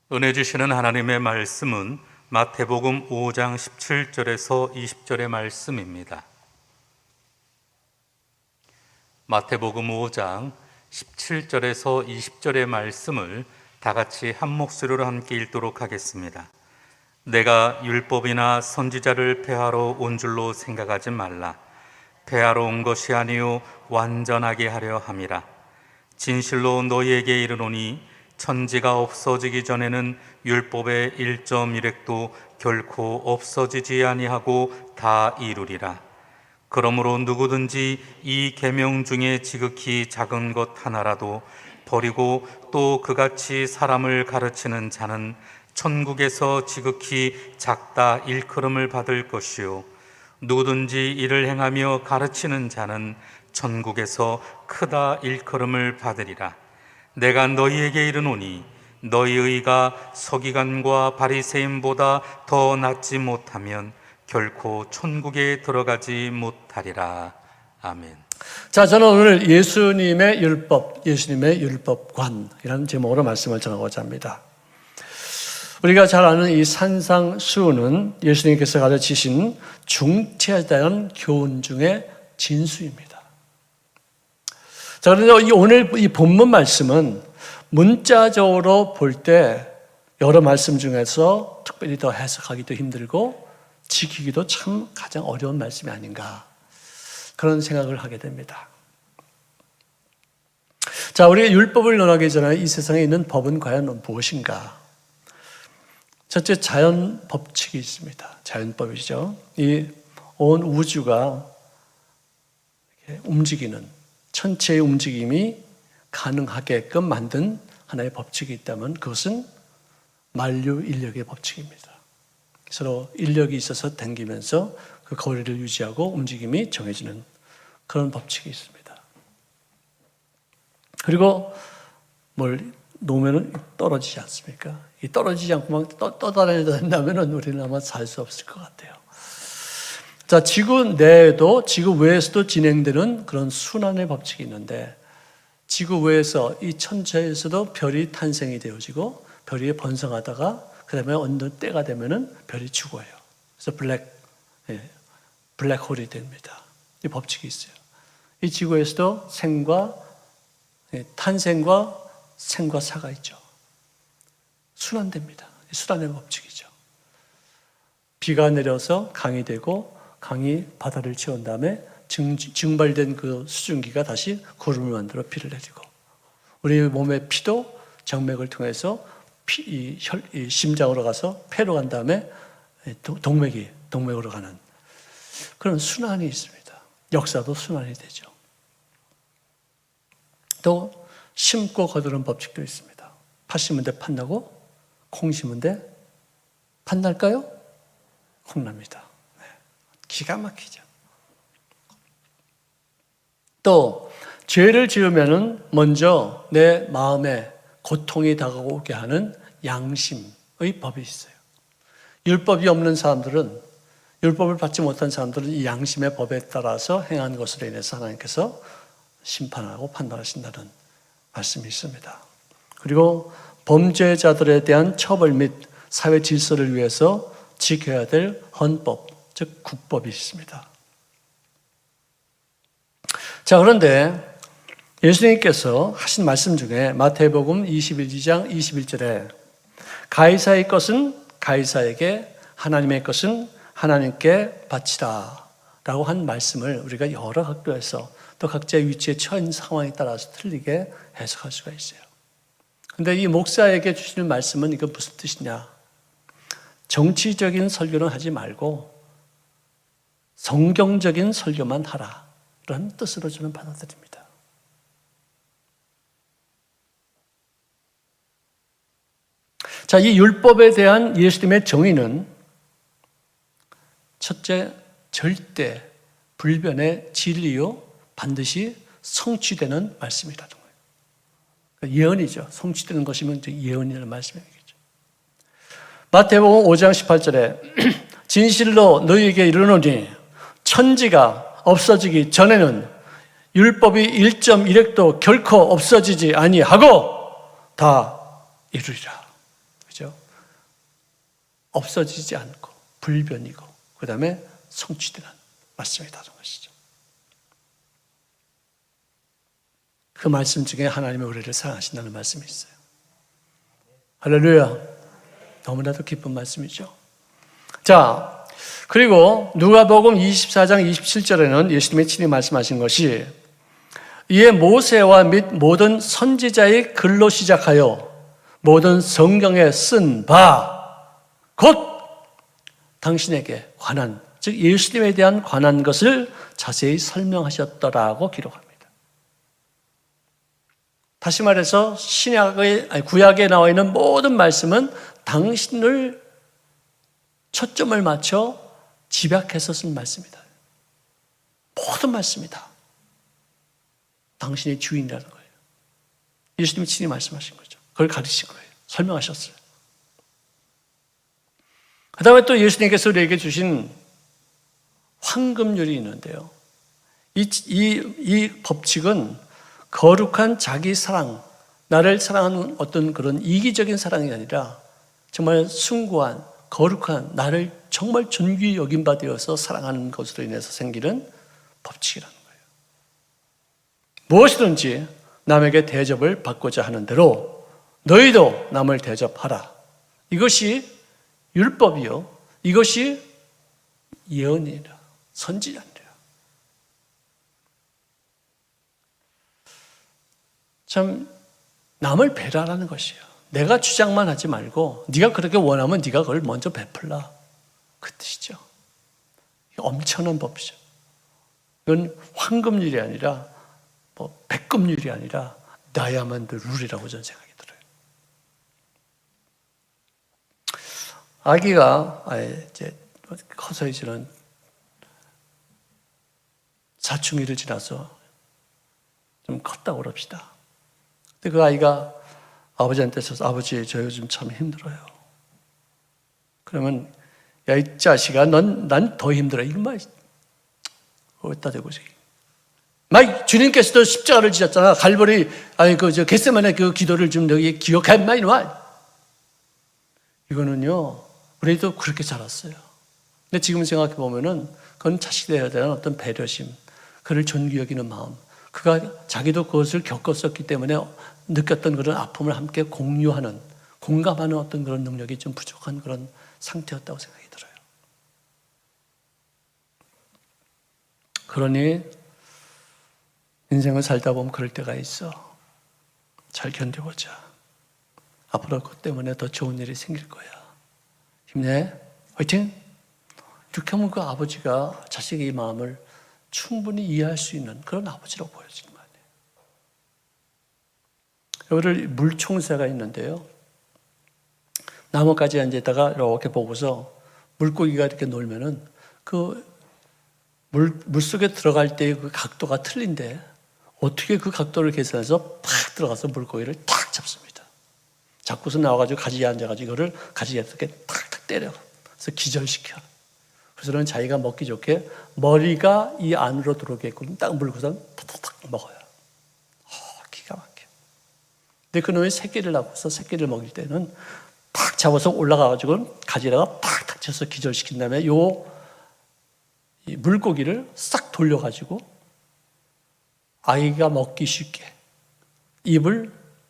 은혜 주시는 하나님의 말씀은 마태복음 5장 17절에서 20절의 말씀입니다. 마태복음 5장 17절에서 20절의 말씀을 다 같이 한 목소리로 함께 읽도록 하겠습니다. 내가 율법이나 선지자를 폐하러 온 줄로 생각하지 말라. 폐하러 온 것이 아니요 완전하게 하려 함이라. 진실로 너희에게 이르노니 천지가 없어지기 전에는 율법의 1.1획도 결코 없어지지 아니하고 다 이루리라. 그러므로 누구든지 이 계명 중에 지극히 작은 것 하나라도 버리고 또 그같이 사람을 가르치는 자는 천국에서 지극히 작다 일컬음을 받을 것이요 누구든지 이를 행하며 가르치는 자는 천국에서 크다 일컬음을 받으리라. 내가 너희에게 이르노니 너희 의가 서기관과 바리새인보다 더 낫지 못하면 결코 천국에 들어가지 못하리라. 아멘. 자, 저는 오늘 예수님의 율법, 예수님의 율법관이라는 제목으로 말씀을 전하고자 합니다. 우리가 잘 아는 이 산상수훈은 예수님께서 가르치신 중체에 대한 교훈 중에 진수입니다. 자, 그런데 오늘 이 본문 말씀은 문자적으로 볼 때 여러 말씀 중에서 특별히 더 해석하기도 힘들고 지키기도 참 가장 어려운 말씀이 아닌가 그런 생각을 하게 됩니다. 자, 우리가 율법을 논하기 전에 이 세상에 있는 법은 과연 무엇인가? 첫째, 자연 법칙이 있습니다. 자연법이죠. 이 온 우주가 움직이는 천체의 움직임이 가능하게끔 만든 하나의 법칙이 있다면 그것은 만류 인력의 법칙입니다. 서로 인력이 있어서 당기면서 그 거리를 유지하고 움직임이 정해지는 그런 법칙이 있습니다. 그리고 뭘 놓으면 떨어지지 않습니까? 이 떨어지지 않고 막 떠다닌다면 우리는 아마 살 수 없을 것 같아요. 자, 지구 내에도 지구 외에서도 진행되는 그런 순환의 법칙이 있는데 지구 외에서 이 천체에서도 별이 탄생이 되어지고 별이 번성하다가 그 다음에 어느 때가 되면은 별이 죽어요. 그래서 블랙홀이 됩니다. 이 법칙이 있어요. 이 지구에서도 탄생과 생과 사가 있죠. 순환됩니다. 순환의 법칙이죠. 비가 내려서 강이 되고 강이 바다를 채운 다음에 증발된 그 수증기가 다시 구름을 만들어 비를 내리고 우리 몸의 피도 정맥을 통해서 심장으로 가서 폐로 간 다음에 동맥으로 가는 그런 순환이 있습니다. 역사도 순환이 되죠. 또 심고 거두는 법칙도 있습니다. 팥 심은 데 팥 나고 콩 심은 데 팥 날까요? 콩 납니다. 네. 기가 막히죠. 또 죄를 지으면은 먼저 내 마음에 고통이 다가오게 하는 양심의 법이 있어요. 율법이 없는 사람들은 율법을 받지 못한 사람들은 이 양심의 법에 따라서 행한 것으로 인해서 하나님께서 심판하고 판단하신다는 말씀이 있습니다. 그리고 범죄자들에 대한 처벌 및 사회 질서를 위해서 지켜야 될 헌법, 즉 국법이 있습니다. 자, 그런데 예수님께서 하신 말씀 중에 마태복음 21장 21절에 가이사의 것은 가이사에게 하나님의 것은 하나님께 바치라 라고 한 말씀을 우리가 여러 각도에서 또 각자의 위치에 처한 상황에 따라서 틀리게 해석할 수가 있어요. 그런데 이 목사에게 주시는 말씀은 이거 무슨 뜻이냐? 정치적인 설교는 하지 말고 성경적인 설교만 하라 라는 뜻으로 저는 받아들입니다. 자, 이 율법에 대한 예수님의 정의는 첫째, 절대 불변의 진리요 반드시 성취되는 말씀이라는 거예요. 그러니까 예언이죠. 성취되는 것이면 예언이라는 말씀이겠죠. 마태복음 5장 18절에 진실로 너희에게 이르노니 천지가 없어지기 전에는 율법이 1.1획도 결코 없어지지 아니하고 다 이루리라. 그죠? 없어지지 않고 불변이고 그 다음에 성취되는 말씀이라는 것이죠. 그 말씀 중에 하나님의 우리를 사랑하신다는 말씀이 있어요. 할렐루야. 너무나도 기쁜 말씀이죠. 자, 그리고 누가복음 24장 27절에는 예수님이 친히 말씀하신 것이 이에 모세와 및 모든 선지자의 글로 시작하여 모든 성경에 쓴 바 곧 당신에게 관한, 즉 예수님에 대한 관한 것을 자세히 설명하셨더라고 기록합니다. 다시 말해서 구약에 나와 있는 모든 말씀은 당신을 초점을 맞춰 집약해서 쓴 말씀이다. 모든 말씀이다. 당신의 주인이라는 거예요. 예수님이 친히 말씀하신 거죠. 그걸 가르치신 거예요. 설명하셨어요. 그 다음에 또 예수님께서 우리에게 주신 황금률이 있는데요. 이 법칙은 거룩한 자기 사랑, 나를 사랑하는 어떤 그런 이기적인 사랑이 아니라 정말 숭고한, 거룩한, 나를 정말 존귀히 여긴 바 되어서 사랑하는 것으로 인해서 생기는 법칙이라는 거예요. 무엇이든지 남에게 대접을 받고자 하는 대로 너희도 남을 대접하라. 이것이 율법이요. 이것이 예언이라, 선지자니라. 참 남을 배려하라는 것이에요. 내가 주장만 하지 말고 네가 그렇게 원하면 네가 그걸 먼저 베풀라. 그 뜻이죠. 엄청난 법이죠. 이건 황금률이 아니라 백금률이 아니라 다이아몬드 룰이라고 저는 생각이 들어요. 아기가 이제 커서 이제는 사춘기를 지나서 좀 컸다고 그럽시다. 근데 그 아이가 아버지한테 있어서 아버지 저 요즘 참 힘들어요. 그러면 야 이 자식아 난 더 힘들어. 이거 말 어디다 대고 막 주님께서도 십자가를 지셨잖아. 갈보리 저 겟세마네 그 기도를 좀 너희 기억해 마 이놈아. 이거는요 우리도 그렇게 자랐어요. 근데 지금 생각해 보면은 그건 자식에 대한 어떤 배려심, 그를 존귀 여기는 마음, 그가 자기도 그것을 겪었었기 때문에 느꼈던 그런 아픔을 함께 공유하는, 공감하는 어떤 그런 능력이 좀 부족한 그런 상태였다고 생각이 들어요. 그러니 인생을 살다 보면 그럴 때가 있어. 잘 견뎌보자. 앞으로 그것 때문에 더 좋은 일이 생길 거야. 힘내. 화이팅! 이렇게 하면 그 아버지가 자식의 마음을 충분히 이해할 수 있는 그런 아버지라고 보여지는 거 아니에요. 여기를 물총새가 있는데요. 나뭇가지에 앉아있다가 이렇게 보고서 물고기가 이렇게 놀면은 그 물속에 들어갈 때의 그 각도가 틀린데 어떻게 그 각도를 계산해서 팍 들어가서 물고기를 탁 잡습니다. 잡고서 나와가지고 가지에 앉아가지고 이거를 가지에 이렇게 탁탁 때려. 그래서 기절시켜. 그래서는 자기가 먹기 좋게 머리가 이 안으로 들어오게끔 딱 물고서 탁탁탁 먹어요. 기가 막혀. 근데 그놈이 새끼를 낳고서 새끼를 먹일 때는 탁 잡아서 올라가가지고 가지에다가 탁탁 쳐서 기절시킨 다음에 이 물고기를 싹 돌려가지고 아이가 먹기 쉽게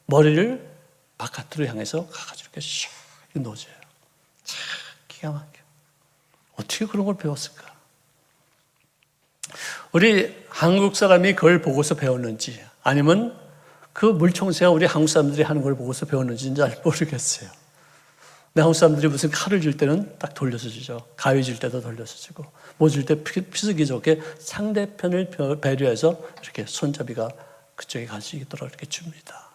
머리를 바깥으로 향해서 가가지고 이렇게 샥 놓아줘요. 기가 막혀. 어떻게 그런 걸 배웠을까? 우리 한국 사람이 그걸 보고서 배웠는지 아니면 그 물총새가 우리 한국 사람들이 하는 걸 보고서 배웠는지는 잘 모르겠어요. 근데 한국 사람들이 무슨 칼을 줄 때는 딱 돌려서 주죠. 가위 줄 때도 돌려서 주고 뭐 줄 때 피스기 좋게 상대편을 배려해서 이렇게 손잡이가 그쪽에 갈 수 있도록 이렇게 줍니다.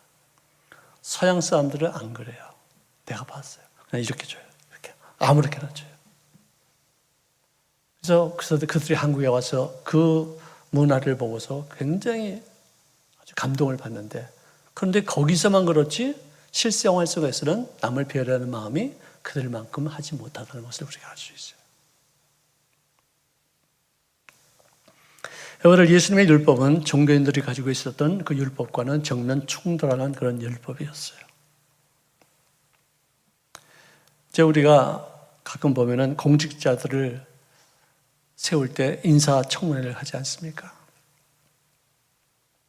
서양 사람들은 안 그래요. 내가 봤어요. 그냥 이렇게 줘요. 이렇게 아무렇게나 줘요. 그래서 그들이 한국에 와서 그 문화를 보고서 굉장히 아주 감동을 받는데 그런데 거기서만 그렇지 실생활 속에서는 남을 배려하는 마음이 그들만큼 하지 못하다는 것을 우리가 알 수 있어요. 여러분 예수님의 율법은 종교인들이 가지고 있었던 그 율법과는 정면 충돌하는 그런 율법이었어요. 이제 우리가 가끔 보면은 공직자들을 세울 때 인사청문회를 하지 않습니까?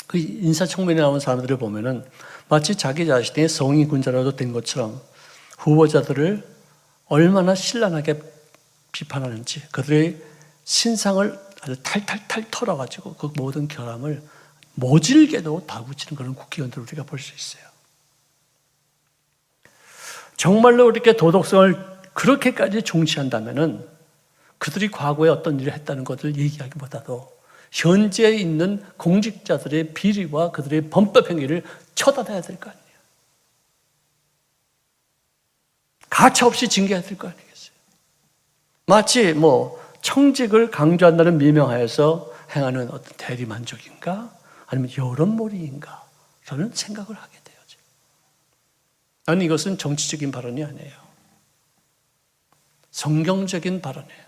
그 인사청문회에 나온 사람들을 보면은 마치 자기 자신이 성인군자라도 된 것처럼 후보자들을 얼마나 신랄하게 비판하는지, 그들의 신상을 아주 탈탈탈 털어가지고 그 모든 결함을 모질게도 다구치는 그런 국회의원들을 우리가 볼 수 있어요. 정말로 이렇게 도덕성을 그렇게까지 중시한다면은 그들이 과거에 어떤 일을 했다는 것을 얘기하기보다도 현재 있는 공직자들의 비리와 그들의 범법 행위를 처단해야 될 거 아니에요. 가차없이 징계해야 될 거 아니겠어요. 마치 청직을 강조한다는 미명하에서 행하는 어떤 대리만족인가 아니면 여론몰이인가 라는 생각을 하게 돼요. 아니, 이것은 정치적인 발언이 아니에요. 성경적인 발언이에요.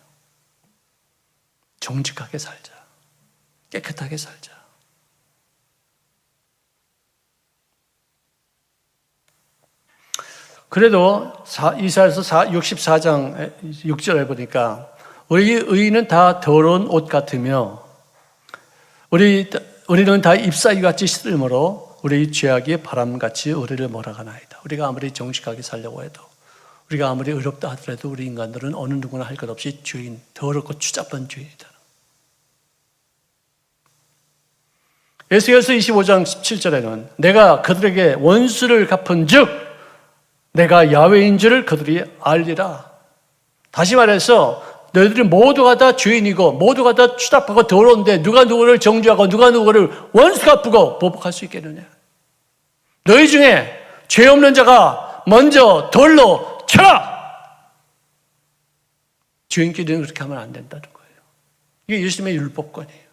정직하게 살자. 깨끗하게 살자. 그래도 이사야서 64장 6절에 보니까 우리 의인은 다 더러운 옷 같으며 우리는 다 잎사귀 같이 시들므로 우리 죄악이 바람같이 우리를 몰아가나이다. 우리가 아무리 정직하게 살려고 해도, 우리가 아무리 의롭다 하더라도 우리 인간들은 어느 누구나 할 것 없이 죄인, 더럽고 추잡한 죄인이다. 에스겔서 25장 17절에는 내가 그들에게 원수를 갚은 즉 내가 야훼인 줄을 그들이 알리라. 다시 말해서 너희들이 모두가 다 죄인이고 모두가 다 추잡하고 더러운데 누가 누구를 정죄하고 누가 누구를 원수 갚고 보복할 수 있겠느냐. 너희 중에 죄 없는 자가 먼저 돌로 쳐라. 죄인끼리는 그렇게 하면 안 된다는 거예요. 이게 예수님의 율법권이에요.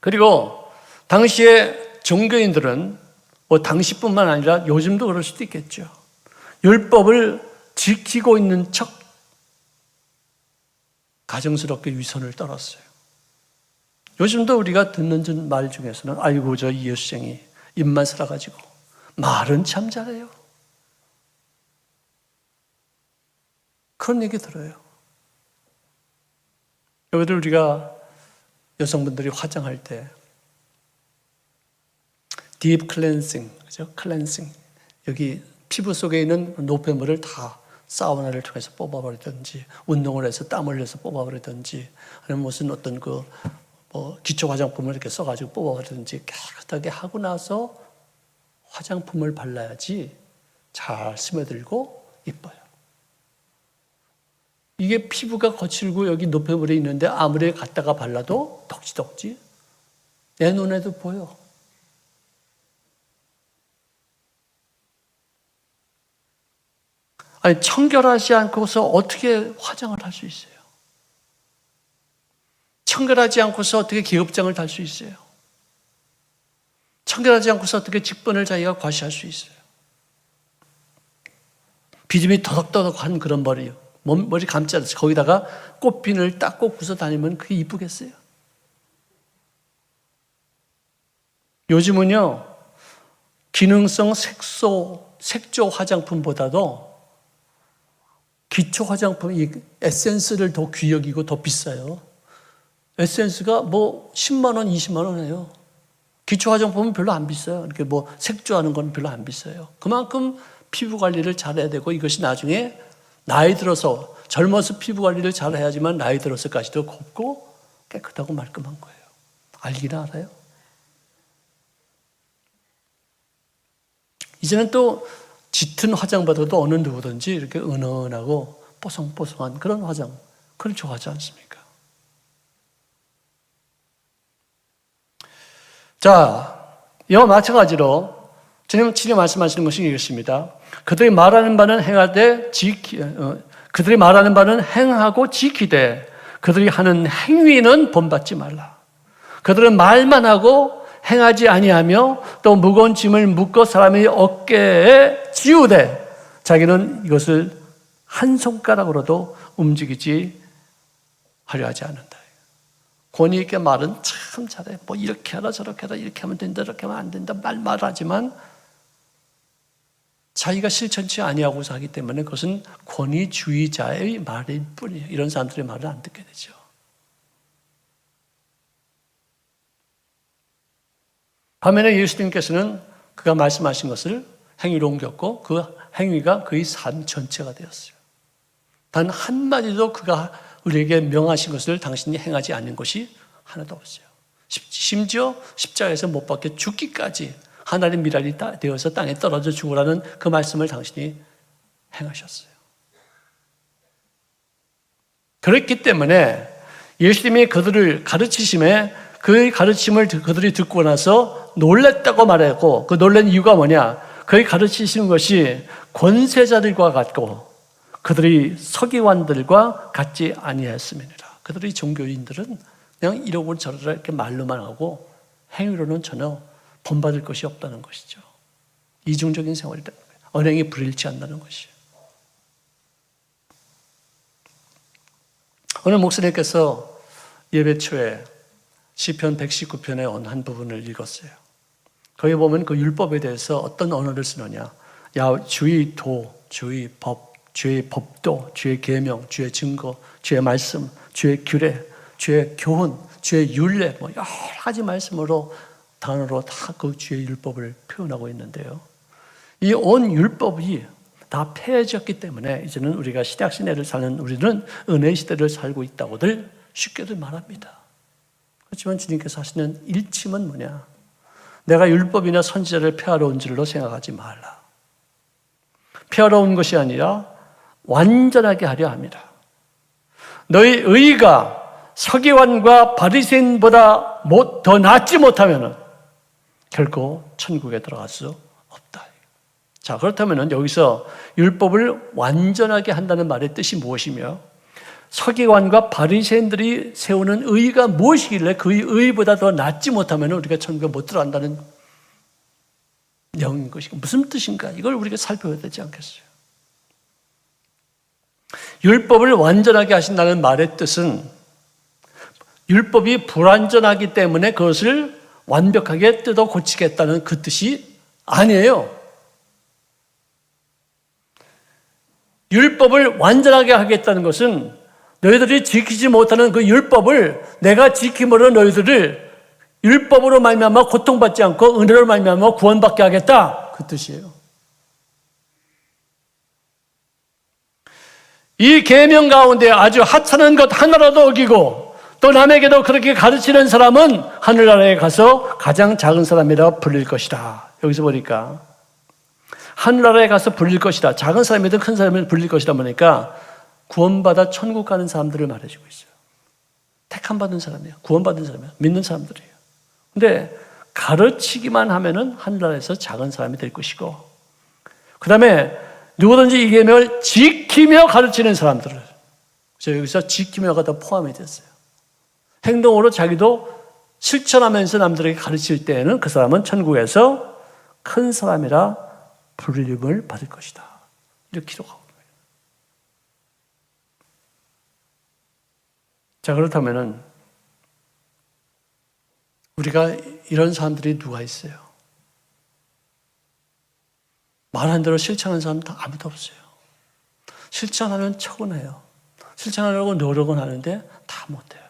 그리고 당시에 종교인들은 당시뿐만 아니라 요즘도 그럴 수도 있겠죠. 율법을 지키고 있는 척 가정스럽게 위선을 떨었어요. 요즘도 우리가 듣는 말 중에서는 아이고 저 이 여생이 입만 살아가지고 말은 참 잘해요. 그런 얘기 들어요. 여기를 우리가 여성분들이 화장할 때 딥 클렌싱, 그죠? 클렌싱. 여기 피부 속에 있는 노폐물을 다 사우나를 통해서 뽑아버리든지, 운동을 해서 땀 흘려서 뽑아버리든지, 아니면 무슨 어떤 기초 화장품을 이렇게 써가지고 뽑아버리든지 깨끗하게 하고 나서 화장품을 발라야지 잘 스며들고 이뻐요. 이게 피부가 거칠고 여기 노폐물이 있는데 아무리 갖다가 발라도 덕지덕지 내 눈에도 보여. 아니, 청결하지 않고서 어떻게 화장을 할 수 있어요? 청결하지 않고서 어떻게 계급장을 달 수 있어요? 청결하지 않고서 어떻게 직분을 자기가 과시할 수 있어요? 비듬이 더덕더덕한 그런 머리 감지 않아서 거기다가 꽃핀을 딱 꽂고서 다니면 그게 이쁘겠어요? 요즘은요, 기능성 색조 화장품보다도 기초 화장품, 이 에센스를 더 귀 여기고 더 비싸요. 에센스가 10만 원, 20만 원 해요. 기초 화장품은 별로 안 비싸요. 이렇게 색조하는 건 별로 안 비싸요. 그만큼 피부 관리를 잘해야 되고 이것이 나중에 나이 들어서, 젊어서 피부 관리를 잘 해야지만 나이 들어서까지도 곱고 깨끗하고 말끔한 거예요. 알기는 알아요? 이제는 또 짙은 화장보다도 어느 누구든지 이렇게 은은하고 뽀송뽀송한 그런 화장, 그걸 좋아하지 않습니까? 자, 이와 마찬가지로 주님 말씀하시는 것이 이것입니다. 그들이 말하는 바는 그들이 말하는 바는 행하고 지키되 그들이 하는 행위는 본받지 말라. 그들은 말만 하고 행하지 아니하며 또 무거운 짐을 묶어 사람의 어깨에 지우되 자기는 이것을 한 손가락으로도 움직이지 하려 하지 않는다. 권위 있게 말은 참 잘해. 이렇게 하라 저렇게 하라, 이렇게 하면 된다 저렇게 하면 안 된다 말하지만 자기가 실천치 아니하고서 하기 때문에 그것은 권위주의자의 말일 뿐이에요. 이런 사람들의 말을 안 듣게 되죠. 반면에 예수님께서는 그가 말씀하신 것을 행위로 옮겼고 그 행위가 그의 삶 전체가 되었어요. 단 한마디도 그가 우리에게 명하신 것을 당신이 행하지 않는 것이 하나도 없어요. 심지어 십자가에서 못 박혀 죽기까지 하나님의 미랄이 되어서 땅에 떨어져 죽으라는 그 말씀을 당신이 행하셨어요. 그렇기 때문에 예수님이 그들을 가르치심에 그의 가르침을 그들이 듣고 나서 놀랬다고 말했고, 그 놀란 이유가 뭐냐? 그의 가르치시는 것이 권세자들과 같고 그들이 서기관들과 같지 아니했음이니라. 그들의 종교인들은 그냥 이러고 저러고 이렇게 말로만 하고 행위로는 전혀 본받을 것이 없다는 것이죠. 이중적인 생활이다. 언행이 불일치 한다는 것이에요. 오늘 목사님께서 예배 초에 시편 119편의 한 부분을 읽었어요. 거기 보면 그 율법에 대해서 어떤 언어를 쓰느냐. 주의 도, 주의 법, 주의 법도, 주의 계명, 주의 증거, 주의 말씀, 주의 규례, 주의 교훈, 주의 율례, 여러 가지 말씀으로 단어로 다 그 주의 율법을 표현하고 있는데요. 이 온 율법이 다 폐해졌기 때문에 이제는 우리가 신약 시대를 사는 우리는 은혜 시대를 살고 있다고들 쉽게들 말합니다. 그렇지만 주님께서 하시는 일침은 뭐냐? 내가 율법이나 선지자를 폐하러 온 줄로 생각하지 말라. 폐하러 온 것이 아니라 완전하게 하려 합니다. 너희 의가 서기관과 바리새인보다 더 낫지 못하면 결코 천국에 들어갈 수 없다. 자, 그렇다면 여기서 율법을 완전하게 한다는 말의 뜻이 무엇이며 서기관과 바리새인들이 세우는 의가 무엇이길래 그 의보다 더 낫지 못하면 우리가 천국에 못 들어간다는 내용인 것인가? 무슨 뜻인가? 이걸 우리가 살펴야 되지 않겠어요? 율법을 완전하게 하신다는 말의 뜻은 율법이 불완전하기 때문에 그것을 완벽하게 뜯어 고치겠다는 그 뜻이 아니에요. 율법을 완전하게 하겠다는 것은 너희들이 지키지 못하는 그 율법을 내가 지킴으로 너희들을 율법으로 말미암아 고통받지 않고 은혜로 말미암아 구원받게 하겠다. 그 뜻이에요. 이 계명 가운데 아주 하찮은 것 하나라도 어기고 또 남에게도 그렇게 가르치는 사람은 하늘나라에 가서 가장 작은 사람이라 불릴 것이다. 여기서 보니까 하늘나라에 가서 불릴 것이다. 작은 사람이든 큰 사람이든 불릴 것이다 보니까 구원받아 천국 가는 사람들을 말해주고 있어요. 택함 받은 사람이에요. 구원받은 사람이에요. 믿는 사람들이에요. 근데 가르치기만 하면은 하늘나라에서 작은 사람이 될 것이고, 그 다음에 누구든지 이 계명을 지키며 가르치는 사람들을, 그래서 여기서 지키며가 더 포함이 됐어요. 행동으로 자기도 실천하면서 남들에게 가르칠 때에는 그 사람은 천국에서 큰 사람이라 불림을 받을 것이다. 이렇게 기록하고 있어요. 자, 그렇다면은 우리가 이런 사람들이 누가 있어요? 말한 대로 실천하는 사람 다 아무도 없어요. 실천하면 척은 해요. 실천하려고 노력은 하는데 다 못해요.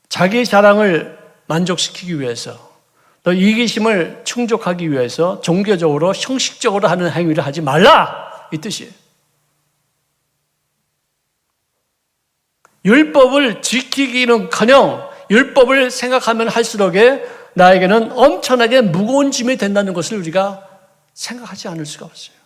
자기 자랑을 만족시키기 위해서 또 이기심을 충족하기 위해서 종교적으로 형식적으로 하는 행위를 하지 말라, 이 뜻이에요. 율법을 지키기는커녕 율법을 생각하면 할수록에 나에게는 엄청나게 무거운 짐이 된다는 것을 우리가 생각하지 않을 수가 없어요.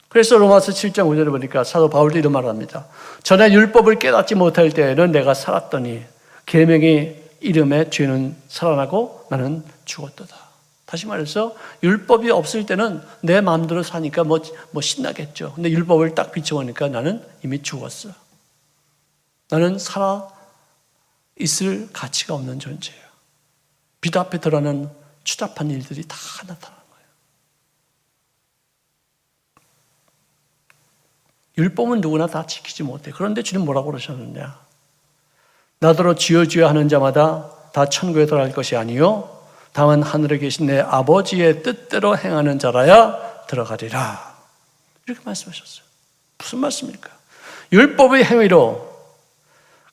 그래서 로마서 7장 5절에 보니까 사도 바울도 이런 말을 합니다. 전에 율법을 깨닫지 못할 때에는 내가 살았더니 계명의 이름에 죄는 살아나고 나는 죽었도다. 다시 말해서 율법이 없을 때는 내 마음대로 사니까 뭐 신나겠죠. 근데 율법을 딱 비춰보니까 나는 이미 죽었어. 나는 살아 있을 가치가 없는 존재예요. 빛 앞에 드러나는 추잡한 일들이 다 나타나는 거예요. 율법은 누구나 다 지키지 못해. 그런데 주님 뭐라고 그러셨느냐? 나더러 주여 주여 하는 자마다 다 천국에 들어갈 것이 아니요 다만 하늘에 계신 내 아버지의 뜻대로 행하는 자라야 들어가리라. 이렇게 말씀하셨어요. 무슨 말씀입니까? 율법의 행위로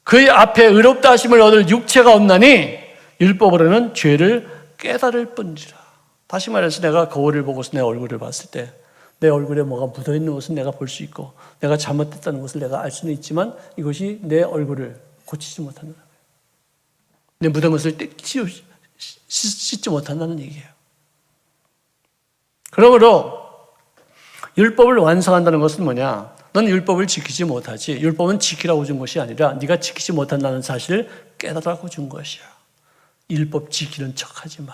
그의 앞에 의롭다 하심을 얻을 육체가 없나니 율법으로는 죄를 깨달을 뿐이라. 다시 말해서 내가 거울을 보고서 내 얼굴을 봤을 때 내 얼굴에 뭐가 묻어있는 것은 내가 볼 수 있고 내가 잘못했다는 것을 내가 알 수는 있지만 이것이 내 얼굴을 고치지 못한다는 거예요. 내 묻은 것을 씻지 못한다는 얘기예요. 그러므로 율법을 완성한다는 것은 뭐냐? 넌 율법을 지키지 못하지. 율법은 지키라고 준 것이 아니라 네가 지키지 못한다는 사실을 깨달으라고 준 것이야. 율법 지키는 척하지 마.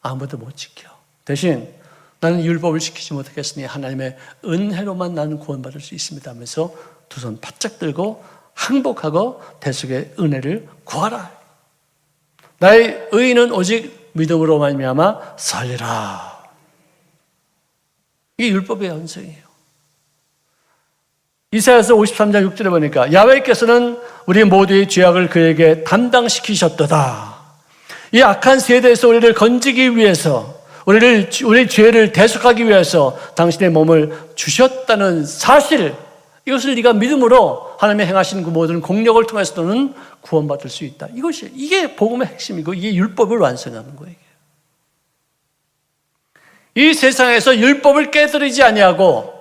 아무도 못 지켜. 대신 나는 율법을 지키지 못하겠으니 하나님의 은혜로만 나는 구원받을 수 있습니다 하면서 두 손 바짝 들고 항복하고 대속의 은혜를 구하라. 나의 의인은 오직 믿음으로 말미암아 살리라. 이게 율법의 현성이에요. 이사야서 53장 6절에 보니까 야훼께서는 우리 모두의 죄악을 그에게 담당시키셨도다. 이 악한 세대에서 우리를 건지기 위해서 우리 죄를 대속하기 위해서 당신의 몸을 주셨다는 사실, 이것을 네가 믿음으로 하나님의 행하신 그 모든 공력을 통해서 너는 구원받을 수 있다. 이게 복음의 핵심이고 이게 율법을 완성하는 거예요. 이 세상에서 율법을 깨뜨리지 아니하고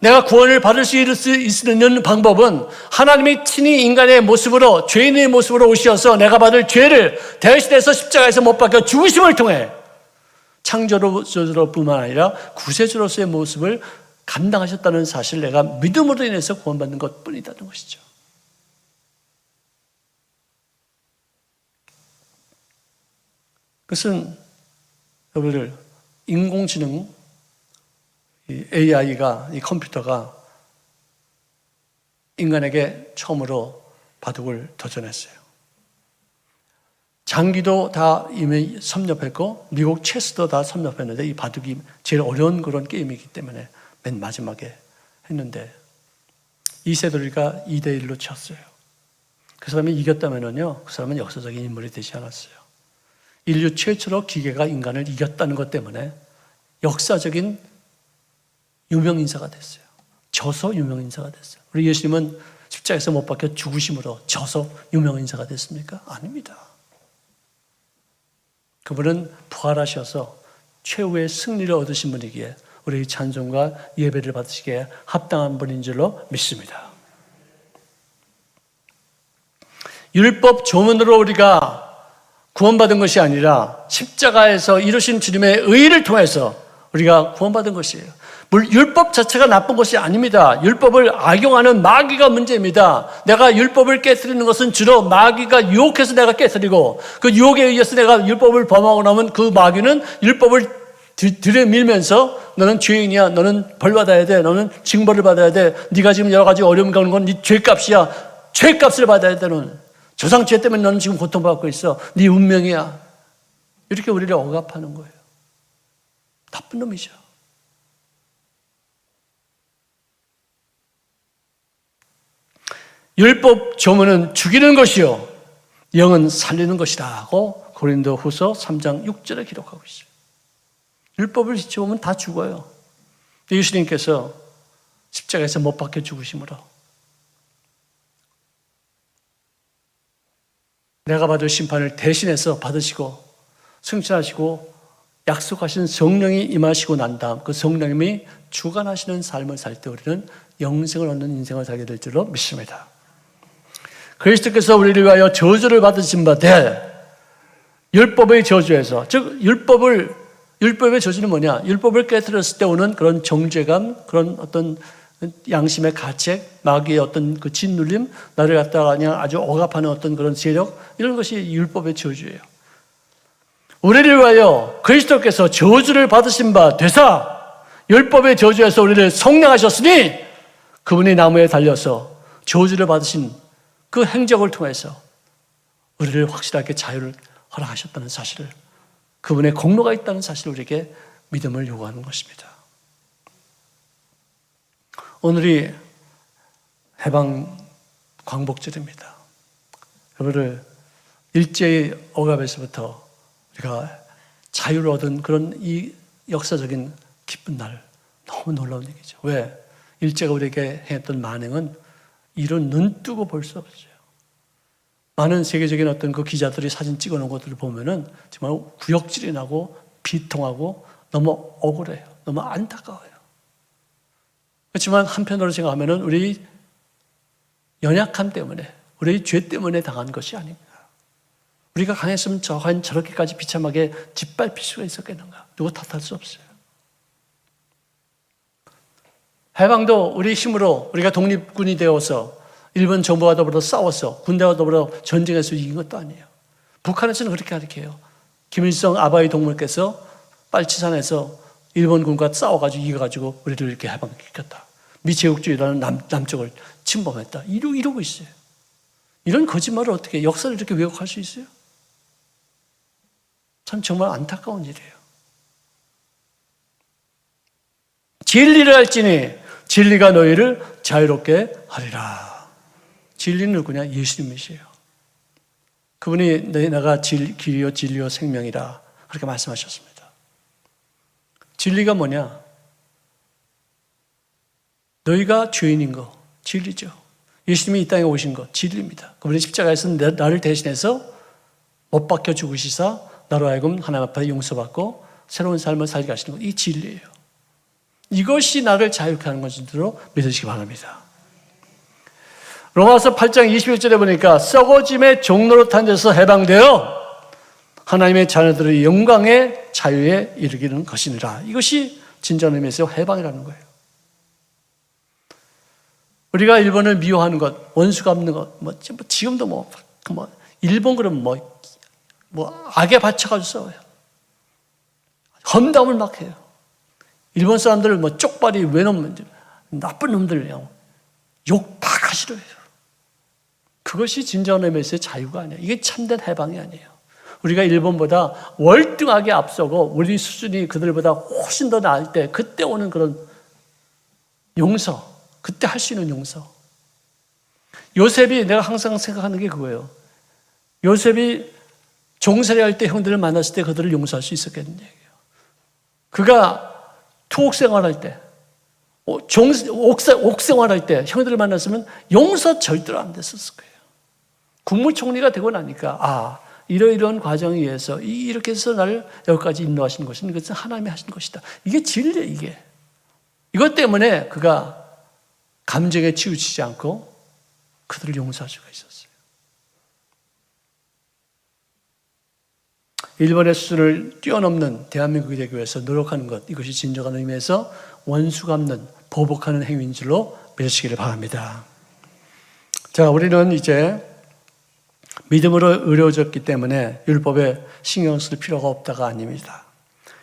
내가 구원을 받을 수 있는 방법은 하나님이 친히 인간의 모습으로 죄인의 모습으로 오셔서 내가 받을 죄를 대신해서 십자가에서 못 박혀 죽으심을 통해 창조주로뿐만 아니라 구세주로서의 모습을 감당하셨다는 사실을 내가 믿음으로 인해서 구원받는 것뿐이라는 것이죠. 그것은 여러분들 인공지능 이 AI가, 이 컴퓨터가 인간에게 처음으로 바둑을 도전했어요. 장기도 다 이미 섭렵했고 미국 체스도 다 섭렵했는데 이 바둑이 제일 어려운 그런 게임이기 때문에 맨 마지막에 했는데 이세돌이가 2대1로 쳤어요. 그 사람이 이겼다면요, 그 사람은 역사적인 인물이 되지 않았어요. 인류 최초로 기계가 인간을 이겼다는 것 때문에 역사적인 유명인사가 됐어요. 져서 유명인사가 됐어요. 우리 예수님은 십자가에서 못 박혀 죽으심으로 져서 유명인사가 됐습니까? 아닙니다. 그분은 부활하셔서 최후의 승리를 얻으신 분이기에 우리 찬송과 예배를 받으시기에 합당한 분인 줄로 믿습니다. 율법 조문으로 우리가 구원받은 것이 아니라 십자가에서 이루신 주님의 의를 통해서 우리가 구원받은 것이에요. 율법 자체가 나쁜 것이 아닙니다. 율법을 악용하는 마귀가 문제입니다. 내가 율법을 깨뜨리는 것은 주로 마귀가 유혹해서 내가 깨뜨리고 그 유혹에 의해서 내가 율법을 범하고 나면 그 마귀는 율법을 들여밀면서 너는 죄인이야, 너는 벌 받아야 돼, 너는 징벌을 받아야 돼, 네가 지금 여러 가지 어려움을 겪는 건 네 죄값이야, 죄값을 받아야 돼, 너는 조상죄 때문에 너는 지금 고통받고 있어, 네 운명이야. 이렇게 우리를 억압하는 거예요. 나쁜 놈이죠. 율법 조문은 죽이는 것이요 영은 살리는 것이라고 고린도후서 3장 6절에 기록하고 있어요. 율법을 지켜보면 다 죽어요. 예수님께서 십자가에서 못 박혀 죽으심으로 내가 받을 심판을 대신해서 받으시고 승천하시고 약속하신 성령이 임하시고 난 다음 그 성령님이 주관하시는 삶을 살 때 우리는 영생을 얻는 인생을 살게 될 줄로 믿습니다. 그리스도께서 우리를 위하여 저주를 받으신 바 되 율법의 저주에서, 즉 율법의 저주는 뭐냐? 율법을 깨뜨렸을 때 오는 그런 정죄감, 그런 어떤 양심의 가책, 마귀의 어떤 그 짓눌림, 나를 갖다가 그냥 아주 억압하는 어떤 그런 세력, 이런 것이 율법의 저주예요. 우리를 위하여 그리스도께서 저주를 받으신 바 되사 율법의 저주에서 우리를 속량하셨으니 그분이 나무에 달려서 저주를 받으신 그 행적을 통해서 우리를 확실하게 자유를 허락하셨다는 사실을, 그분의 공로가 있다는 사실을 우리에게 믿음을 요구하는 것입니다. 오늘이 해방 광복절입니다. 여러분들 일제의 억압에서부터 우리가 자유를 얻은 그런 이 역사적인 기쁜 날, 너무 놀라운 얘기죠. 왜? 일제가 우리에게 했던 만행은 이런 눈 뜨고 볼 수 없어요. 많은 세계적인 어떤 그 기자들이 사진 찍어 놓은 것들을 보면은 정말 구역질이 나고 비통하고 너무 억울해요. 너무 안타까워요. 그렇지만 한편으로 생각하면은 우리 연약함 때문에, 우리 죄 때문에 당한 것이 아닙니다. 우리가 강했으면 저렇게까지 비참하게 짓밟힐 수가 있었겠는가? 누구 탓할 수 없어요. 해방도 우리 힘으로 우리가 독립군이 되어서 일본 정부와 더불어 싸워서 군대와 더불어 전쟁에서 이긴 것도 아니에요. 북한에서는 그렇게 가르쳐요. 김일성 아바이 동물께서 빨치산에서 일본군과 싸워가지고 이겨가지고 우리를 이렇게 해방시켰다. 미제국주의라는 남쪽을 침범했다. 이러고 있어요. 이런 거짓말을 어떻게, 역사를 이렇게 왜곡할 수 있어요? 참 정말 안타까운 일이에요. 진리를 알지니 진리가 너희를 자유롭게 하리라. 진리는 누구냐? 예수님이시에요. 그분이 내가 길이요 진리요 생명이라 그렇게 말씀하셨습니다. 진리가 뭐냐? 너희가 죄인인 거 진리죠. 예수님이 이 땅에 오신 것 진리입니다. 그분이 십자가에서 나를 대신해서 못 박혀 죽으시사 나로 하여금 하나님 앞에 용서받고 새로운 삶을 살게 하시는 것, 이 진리예요. 이것이 나를 자유케 하는 것으로 믿으시기 바랍니다. 로마서 8장 21절에 보니까 썩어짐의 종로로 탄져서 해방되어 하나님의 자녀들의 영광의 자유에 이르기는 것이니라. 이것이 진정한 의미에서 해방이라는 거예요. 우리가 일본을 미워하는 것, 원수 갚는 것, 지금도 일본 그러면 악에 받쳐가지고 싸워요. 험담을 막 해요. 일본 사람들을 쪽발이 외놈, 나쁜 놈들 욕 막 하시려 해요. 그것이 진정한 의미에서의 자유가 아니에요. 이게 참된 해방이 아니에요. 우리가 일본보다 월등하게 앞서고 우리 수준이 그들보다 훨씬 더 나을 때 그때 오는 그런 용서, 그때 할 수 있는 용서. 요셉이, 내가 항상 생각하는 게 그거예요. 요셉이 종살이 할 때 형들을 만났을 때 그들을 용서할 수 있었겠는 얘기예요. 그가 투옥 생활할 때, 옥 생활할 때 형들을 만났으면 용서 절대로 안 됐었을 거예요. 국무총리가 되고 나니까 이러이러한 과정에 의해서 이렇게 해서 나를 여기까지 인도하신 것은 이것은 하나님이 하신 것이다. 이게 진리예요. 이게. 이것 때문에 그가 감정에 치우치지 않고 그들을 용서할 수가 있었어요. 일본의 수준을 뛰어넘는 대한민국이 되기 위해서 노력하는 것, 이것이 진정한 의미에서 원수 갚는, 보복하는 행위인 줄로 믿으시기를 바랍니다. 자, 우리는 이제 믿음으로 의로워졌기 때문에 율법에 신경 쓸 필요가 없다가 아닙니다.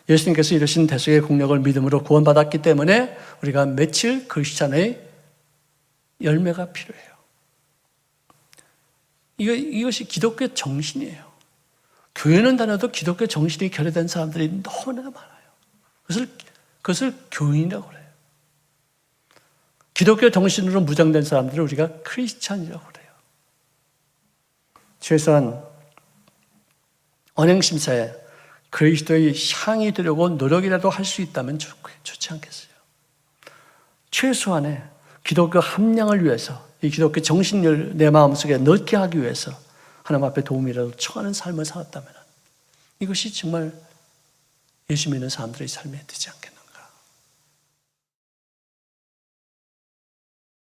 예수님께서 이루신 대속의 공력을 믿음으로 구원받았기 때문에 우리가 며칠 크리스찬의 열매가 필요해요. 이것이 기독교 정신이에요. 교회는 다녀도 기독교 정신이 결여된 사람들이 너무나 많아요. 그것을 교인이라고 그래요. 기독교 정신으로 무장된 사람들을 우리가 크리스찬이라고 그래요. 최소한 언행심사에 그리스도의 향이 되려고 노력이라도 할 수 있다면 좋지 않겠어요? 최소한의 기독교 함량을 위해서, 이 기독교 정신을 내 마음속에 넣게 하기 위해서 하나님 앞에 도움이라도 청하는 삶을 살았다면 이것이 정말 예수 믿는 사람들의 삶이 되지 않겠나.